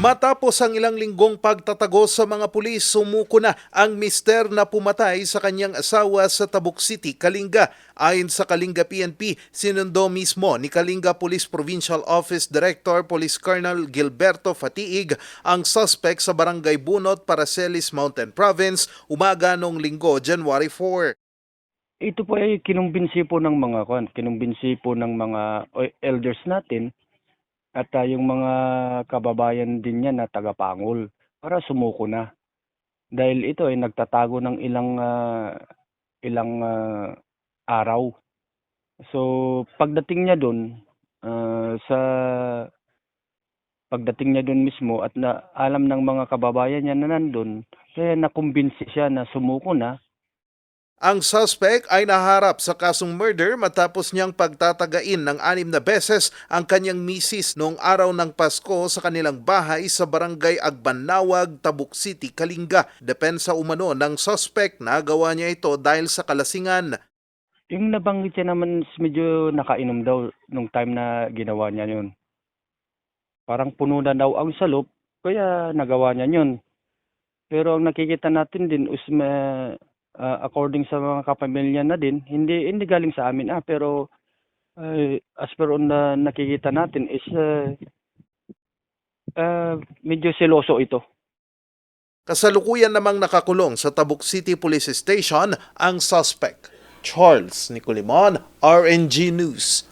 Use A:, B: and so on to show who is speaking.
A: Matapos ang ilang linggong pagtatago sa mga pulis, sumuko na ang mister na pumatay sa kanyang asawa sa Tabuk City, Kalinga. Ayon sa Kalinga PNP, sinundo mismo ni Kalinga Police Provincial Office Director Police Colonel Gilberto Fatiig ang suspect sa Barangay Bunot, Paracelis, Mountain Province, umaga noong linggo, January 4.
B: Ito po ay kinumbinsi po ng mga elders natin at yung mga kababayan din niya na tagapangol para sumuko na. Dahil ito ay nagtatago ng ilang araw. So pagdating niya doon sa pagdating niya doon mismo at na alam ng mga kababayan niya na nandun, kaya nakumbinsi siya na sumuko na.
A: Ang suspect ay naharap sa kasong murder matapos niyang pagtatagain ng 6 na beses ang kanyang misis noong araw ng Pasko sa kanilang bahay sa Barangay Agbanawag, Tabuk City, Kalinga. Depensa umano ng suspect na gawa niya ito dahil sa kalasingan.
B: Yung nabanggit niya naman is medyo nakainom daw nung time na ginawa niya yun. Parang puno na daw ang salop, kaya nagawa niya yun. Pero ang nakikita natin din is according sa mga kapamilya na din, hindi galing sa amin pero as per on na nakikita natin is medyo seloso ito.
A: Kasalukuyan namang nakakulong sa Tabuk City Police Station ang suspect. Charles Nicolimon, RNG News.